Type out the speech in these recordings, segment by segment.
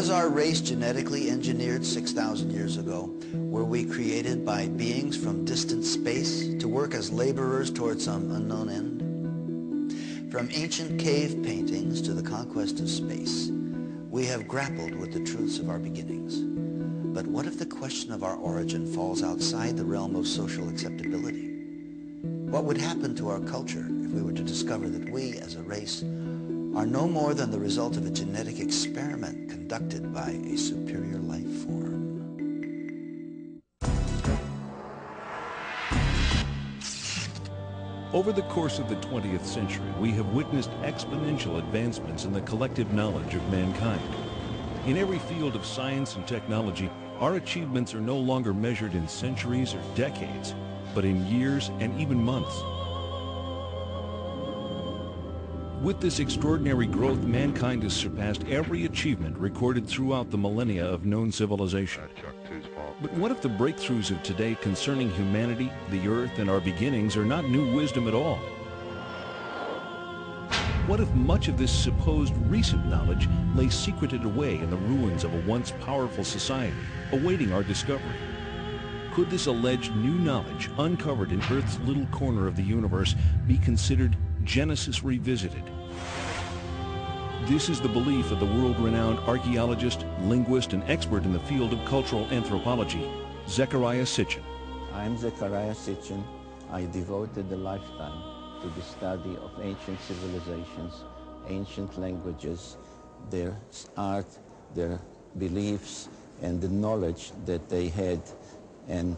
Was our race genetically engineered 6,000 years ago? Were we created by beings from distant space to work as laborers toward some unknown end? From ancient cave paintings to the conquest of space, we have grappled with the truths of our beginnings. But what if the question of our origin falls outside the realm of social acceptability? What would happen to our culture if we were to discover that we, as a race, are no more than the result of a genetic experiment conducted by a superior life form? Over the course of the 20th century, we have witnessed exponential advancements in the collective knowledge of mankind. In every field of science and technology, our achievements are no longer measured in centuries or decades, but in years and even months. With this extraordinary growth, mankind has surpassed every achievement recorded throughout the millennia of known civilization. But what if the breakthroughs of today concerning humanity, the earth, and our beginnings are not new wisdom at all? What if much of this supposed recent knowledge lay secreted away in the ruins of a once powerful society, awaiting our discovery? Could this alleged new knowledge, uncovered in Earth's little corner of the universe, be considered Genesis revisited? This is the belief of the world-renowned archaeologist, linguist, and expert in the field of cultural anthropology, Zecharia Sitchin. I'm Zecharia Sitchin. I devoted a lifetime to the study of ancient civilizations, ancient languages, their art, their beliefs, and the knowledge that they had. And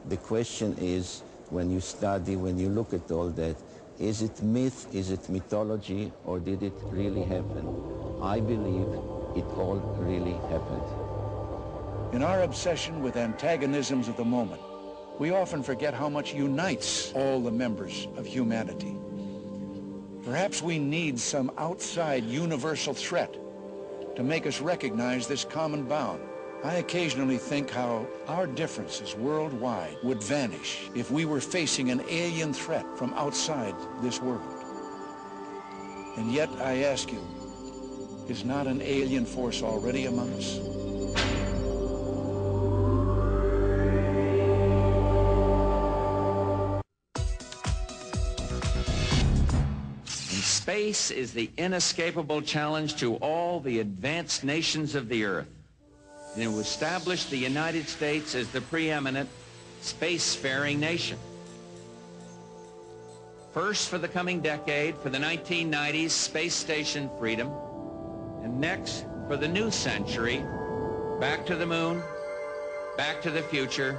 the question is, when you study, when you look at all that, is it myth, is it mythology, or did it really happen? I believe it all really happened. In our obsession with antagonisms of the moment, we often forget how much unites all the members of humanity. Perhaps we need some outside universal threat to make us recognize this common bound. I occasionally think how our differences worldwide would vanish if we were facing an alien threat from outside this world. And yet, I ask you, is not an alien force already among us? Space is the inescapable challenge to all the advanced nations of the Earth. And it established the United States as the preeminent spacefaring nation. First for the coming decade, for the 1990s, space station freedom, and next for the new century, back to the moon, back to the future,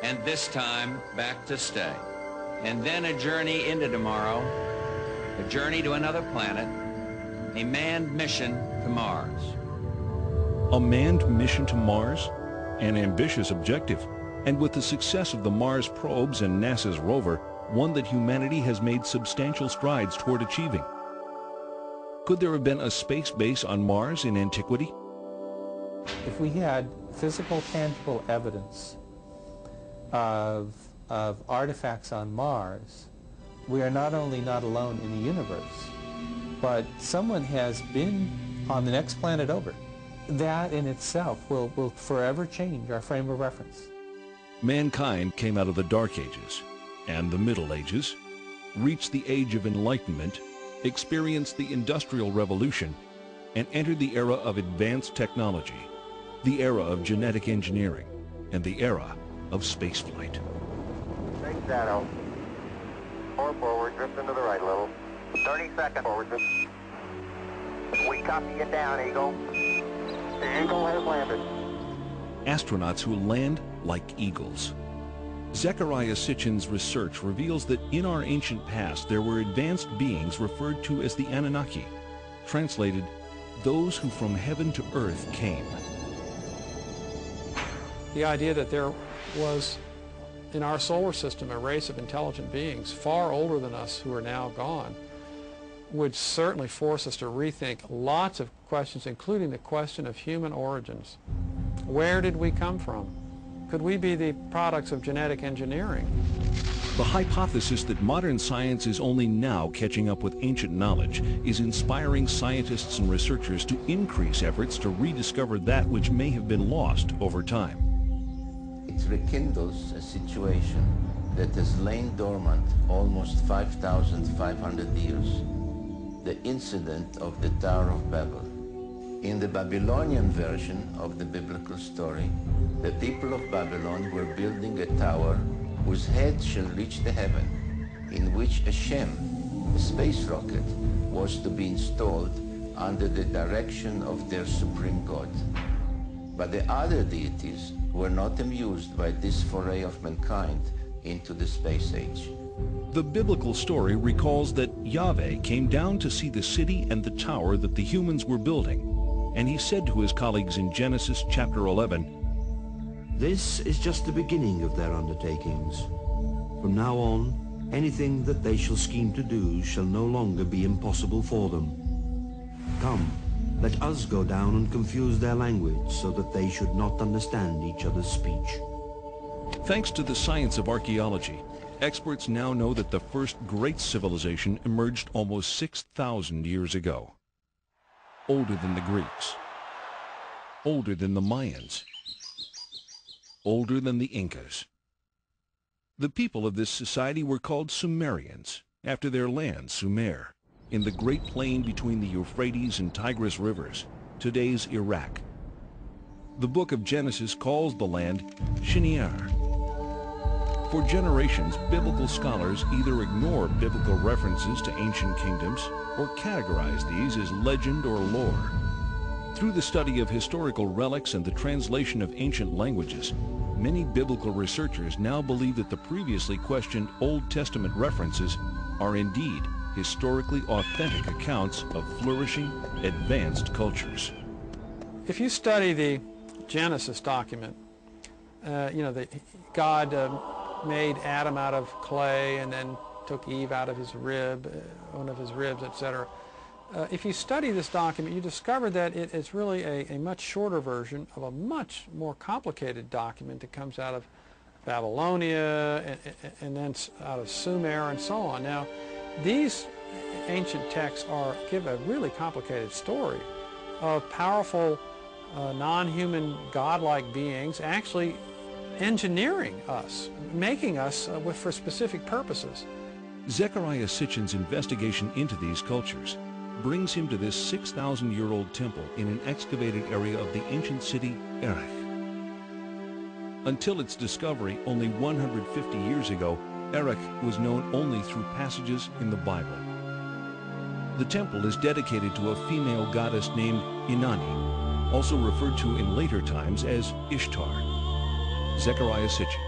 and this time back to stay. And then a journey into tomorrow, a journey to another planet, a manned mission to Mars. A manned mission to Mars? An ambitious objective, and with the success of the Mars probes and NASA's rover, one that humanity has made substantial strides toward achieving. Could there have been a space base on Mars in antiquity? If we had physical, tangible evidence of artifacts on Mars, we are not only not alone in the universe, but someone has been on the next planet over. That in itself will forever change our frame of reference. Mankind came out of the Dark Ages and the Middle Ages, reached the Age of Enlightenment, experienced the Industrial Revolution, and entered the era of advanced technology, the era of genetic engineering, and the era of spaceflight. Big shadow. 4 forward, drift into the right a little. 30 seconds forward, drift. We copy you down, Eagle. The Eagle has landed. Astronauts who land like eagles. Zecharia Sitchin's research reveals that in our ancient past there were advanced beings referred to as the Anunnaki, translated, those who from heaven to earth came. The idea that there was in our solar system a race of intelligent beings far older than us who are now gone would certainly force us to rethink lots of questions, including the question of human origins. Where did we come from? Could we be the products of genetic engineering? The hypothesis that modern science is only now catching up with ancient knowledge is inspiring scientists and researchers to increase efforts to rediscover that which may have been lost over time. It rekindles a situation that has lain dormant almost 5,500 years, the incident of the Tower of Babel. In the Babylonian version of the biblical story, the people of Babylon were building a tower whose head shall reach the heaven, in which a Shem, a space rocket, was to be installed under the direction of their supreme god. But the other deities were not amused by this foray of mankind into the space age. The biblical story recalls that Yahweh came down to see the city and the tower that the humans were building, and he said to his colleagues in Genesis chapter 11, "This is just the beginning of their undertakings. From now on, anything that they shall scheme to do shall no longer be impossible for them. Come, let us go down and confuse their language so that they should not understand each other's speech." Thanks to the science of archaeology, experts now know that the first great civilization emerged almost 6,000 years ago. Older than the Greeks, older than the Mayans, older than the Incas. The people of this society were called Sumerians, after their land, Sumer, in the great plain between the Euphrates and Tigris rivers, today's Iraq. The book of Genesis calls the land Shinear. For generations, biblical scholars either ignore biblical references to ancient kingdoms or categorize these as legend or lore. Through the study of historical relics and the translation of ancient languages, many biblical researchers now believe that the previously questioned Old Testament references are indeed historically authentic accounts of flourishing, advanced cultures. If you study the Genesis document, God made Adam out of clay and then took Eve out of his rib, one of his ribs, etc. If you study this document, you discover that it's really a much shorter version of a much more complicated document that comes out of Babylonia and then out of Sumer and so on. Now, these ancient texts give a really complicated story of powerful, non-human, godlike beings actually engineering us, making us for specific purposes. Zecharia Sitchin's investigation into these cultures brings him to this 6,000-year-old temple in an excavated area of the ancient city Erech. Until its discovery only 150 years ago, Erech was known only through passages in the Bible. The temple is dedicated to a female goddess named Inanni, also referred to in later times as Ishtar. Zecharia Sitchin.